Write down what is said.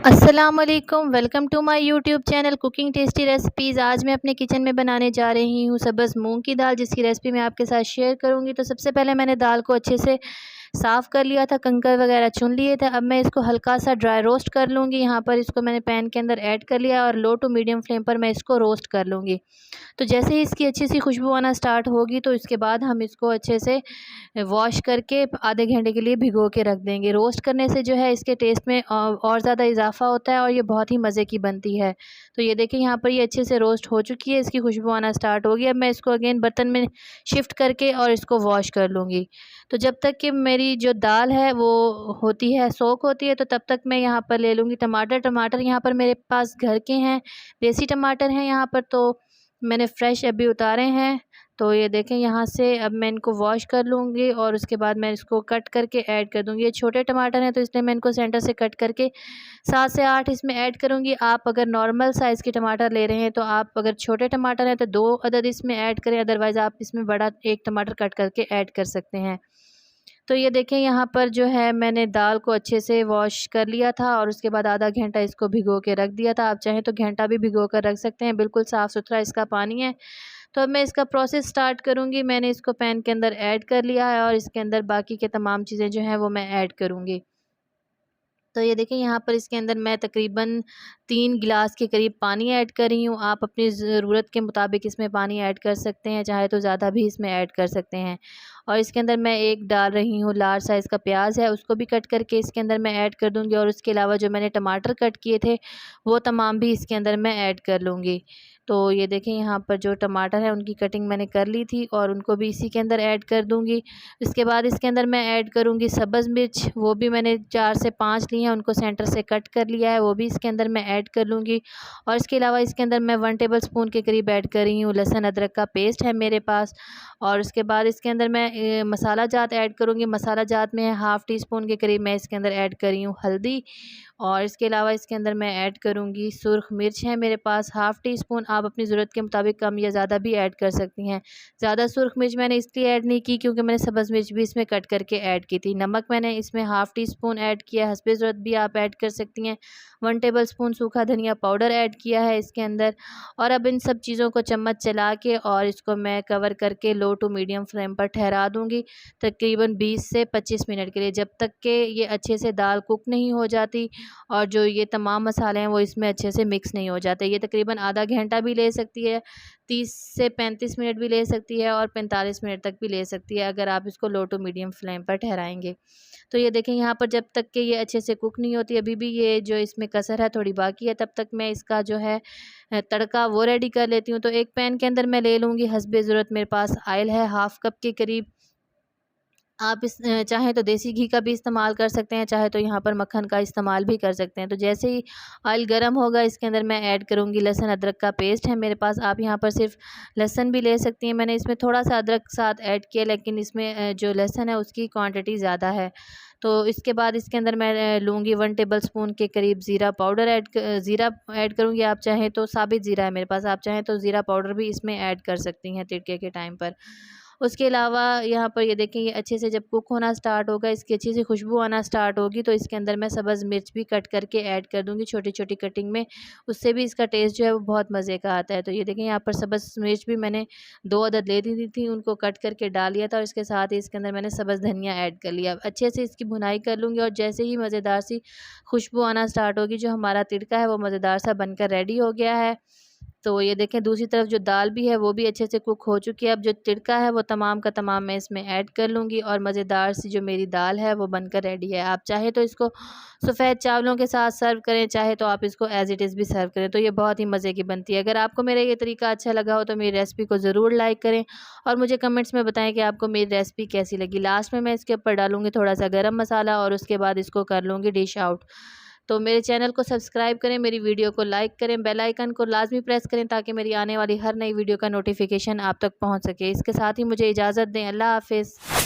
अस्सलामुअलैकुम, welcome to my YouTube channel cooking tasty recipes. आज मैं अपने किचन में बनाने जा रही हूँ सब्ज़ मूंग की दाल, जिसकी रेसिपी मैं आपके साथ शेयर करूँगी। तो सबसे पहले मैंने दाल को अच्छे से साफ़ कर लिया था, कंकर वगैरह चुन लिए थे। अब मैं इसको हल्का सा ड्राई रोस्ट कर लूँगी। यहाँ पर इसको मैंने पैन के अंदर ऐड कर लिया और लो टू मीडियम फ्लेम पर मैं इसको रोस्ट कर लूँगी। तो जैसे ही इसकी अच्छी सी खुशबू आना स्टार्ट होगी तो इसके बाद हम इसको अच्छे से वॉश करके आधे घंटे के लिए भिगो के रख देंगे। रोस्ट करने से जो है इसके टेस्ट में और ज़्यादा इजाफ़ा होता है और ये बहुत ही मज़े की बनती है। तो ये देखिए यहाँ पर ये अच्छे से रोस्ट हो चुकी है, इसकी खुशबू आना स्टार्ट होगी। अब मैं इसको अगेन बर्तन में शिफ्ट करके और इसको वॉश कर लूँगी। तो जब तक कि मेरी जो दाल है वो होती है, सोक होती है, तो तब तक मैं यहाँ पर ले लूँगी टमाटर। टमाटर यहाँ पर मेरे पास घर के हैं, देसी टमाटर हैं यहाँ पर, तो मैंने फ़्रेश अभी उतारे हैं। तो ये देखें यहाँ से अब मैं इनको वॉश कर लूँगी और उसके बाद मैं इसको कट करके ऐड कर दूँगी। ये छोटे टमाटर हैं तो इसलिए मैं इनको सेंटर से कट करके 7 से 8 इसमें ऐड करूँगी। आप अगर नॉर्मल साइज़ के टमाटर ले रहे हैं तो आप अगर छोटे टमाटर हैं तो 2 अदद इसमें ऐड करें, अदरवाइज़ आप इसमें बड़ा 1 टमाटर कट करके ऐड कर सकते हैं। तो ये देखें यहाँ पर जो है मैंने दाल को अच्छे से वॉश कर लिया था और उसके बाद आधा घंटा इसको भिगो के रख दिया था। आप चाहें तो घंटा भी भिगो कर रख सकते हैं, बिल्कुल साफ़ सुथरा इसका पानी है। तो अब मैं इसका प्रोसेस स्टार्ट करूँगी। मैंने इसको पैन के अंदर ऐड कर लिया है और इसके अंदर बाकी के तमाम चीज़ें जो हैं वो मैं ऐड करूँगी। तो ये देखिए यहाँ पर इसके अंदर मैं तकरीबन 3 गिलास के करीब पानी ऐड कर रही हूँ। आप अपनी ज़रूरत के मुताबिक इसमें पानी ऐड कर सकते हैं, चाहे तो ज़्यादा भी इसमें ऐड कर सकते हैं। और इसके अंदर मैं एक डाल रही हूँ लार्ज साइज़ का प्याज है, उसको भी कट करके इसके अंदर मैं ऐड कर दूँगी और उसके अलावा जो मैंने टमाटर कट किए थे वो तमाम भी इसके अंदर मैं ऐड कर लूँगी। तो ये देखें यहाँ पर जो टमाटर है उनकी कटिंग मैंने कर ली थी और उनको भी इसी के अंदर ऐड कर दूँगी। इसके बाद इसके अंदर मैं ऐड करूँगी सब्ज़ मिर्च, वो भी मैंने 4 से 5 ली हैं, उनको सेंटर से कट कर लिया है, वो भी इसके अंदर मैं ऐड कर लूँगी। और इसके अलावा इसके अंदर मैं 1 टेबल स्पून के करीब ऐड कर रही हूँ लहसुन अदरक का पेस्ट है मेरे पास। और उसके बाद इसके अंदर मैं मसाला जात ऐड करूँगी। मसाला जात में हाफ़ टी स्पून के करीब मैं इसके अंदर ऐड कर रही हूँ हल्दी। और इसके अलावा इसके अंदर मैं ऐड करूँगी सुर्ख मिर्च है मेरे पास हाफ़ टी स्पून। आप अपनी ज़रूरत के मुताबिक कम या ज़्यादा भी ऐड कर सकती हैं। ज़्यादा सुर्ख मिर्च मैंने इसलिए ऐड नहीं की क्योंकि मैंने सब्ज़ मिर्च भी इसमें कट करके ऐड की थी। नमक मैंने इसमें हाफ़ टी स्पून ऐड किया, हस्बे ज़रूरत भी आप ऐड कर सकती हैं। 1 टेबल स्पून सूखा धनिया पाउडर ऐड किया है इसके अंदर। और अब इन सब चीज़ों को चम्मच चला के और इसको मैं कवर करके लो टू मीडियम फ्लेम पर ठहरा दूँगी तकरीबन 20 से 25 मिनट के लिए, जब तक कि ये अच्छे से दाल कुक नहीं हो जाती और जो ये तमाम मसाले हैं वो इसमें अच्छे से मिक्स नहीं हो जाते। ये तकरीबन आधा घंटा भी ले सकती है, 30 से 35 मिनट भी ले सकती है और 45 मिनट तक भी ले सकती है अगर आप इसको लो टू मीडियम फ्लेम पर ठहराएँगे। तो ये देखें यहाँ पर जब तक कि ये अच्छे से कुक नहीं होती, अभी भी ये जो इसमें कसर है थोड़ी बाकी है, तब तक मैं इसका जो है तड़का वो रेडी कर लेती हूँ। तो एक पैन के अंदर मैं ले लूँगी हस्बे ज़रूरत, मेरे पास ऑयल है हाफ़ कप के करीब। आप इस चाहें तो देसी घी का भी इस्तेमाल कर सकते हैं, चाहे तो यहाँ पर मक्खन का इस्तेमाल भी कर सकते हैं। तो जैसे ही ऑयल गर्म होगा इसके अंदर मैं ऐड करूँगी लहसुन अदरक का पेस्ट है मेरे पास। आप यहाँ पर सिर्फ लहसुन भी ले सकती हैं, मैंने इसमें थोड़ा सा अदरक साथ ऐड किया, लेकिन इसमें जो लहसुन है उसकी क्वांटिटी ज़्यादा है। तो इसके बाद इसके अंदर मैं लूँगी 1 टेबल स्पून के करीब ज़ीरा पाउडर ज़ीरा ऐड करूँगी। आप चाहें तो साबित ज़ीरा है मेरे पास, आप चाहें तो ज़ीरा पाउडर भी इसमें ऐड कर सकती हैं तिड़के के टाइम पर। उसके अलावा यहाँ पर ये देखें ये अच्छे से जब कुक होना स्टार्ट होगा, इसकी अच्छी सी खुशबू आना स्टार्ट होगी, तो इसके अंदर मैं सब्ज़ मिर्च भी कट करके ऐड कर दूँगी छोटी-छोटी कटिंग में। उससे भी इसका टेस्ट जो है वो बहुत मज़े का आता है। तो ये देखें यहाँ पर सब्ज़ मिर्च भी मैंने 2 अदद ले ली थी, उनको कट करके डाल लिया था और इसके साथ ही इसके अंदर मैंने सब्ज़ धनिया ऐड कर लिया। अच्छे से इसकी भुनाई कर लूँगी और जैसे ही मज़ेदार सी खुशबू आना स्टार्ट होगी, जो हमारा तिड़का है वो मज़ेदार सा बनकर रेडी हो गया है। तो ये देखें दूसरी तरफ जो दाल भी है वो भी अच्छे से कुक हो चुकी है। अब जो तिड़का है वो तमाम का तमाम मैं इसमें ऐड कर लूँगी और मज़ेदार सी जो मेरी दाल है वो बनकर रेडी है। आप चाहे तो इसको सफ़ेद चावलों के साथ सर्व करें, चाहे तो आप इसको एज़ इट इज़ भी सर्व करें, तो ये बहुत ही मज़े की बनती है। अगर आपको मेरा ये तरीका अच्छा लगा हो तो मेरी रेसिपी को ज़रूर लाइक करें और मुझे कमेंट्स में बताएं कि आपको मेरी रेसिपी कैसी लगी। लास्ट में मैं इसके ऊपर डालूँगी थोड़ा सा गरम मसाला और उसके बाद इसको कर लूँगी डिश आउट। तो मेरे चैनल को सब्सक्राइब करें, मेरी वीडियो को लाइक करें, बेल आइकन को लाजमी प्रेस करें ताकि मेरी आने वाली हर नई वीडियो का नोटिफिकेशन आप तक पहुंच सके। इसके साथ ही मुझे इजाज़त दें। अल्लाह हाफ़िज़।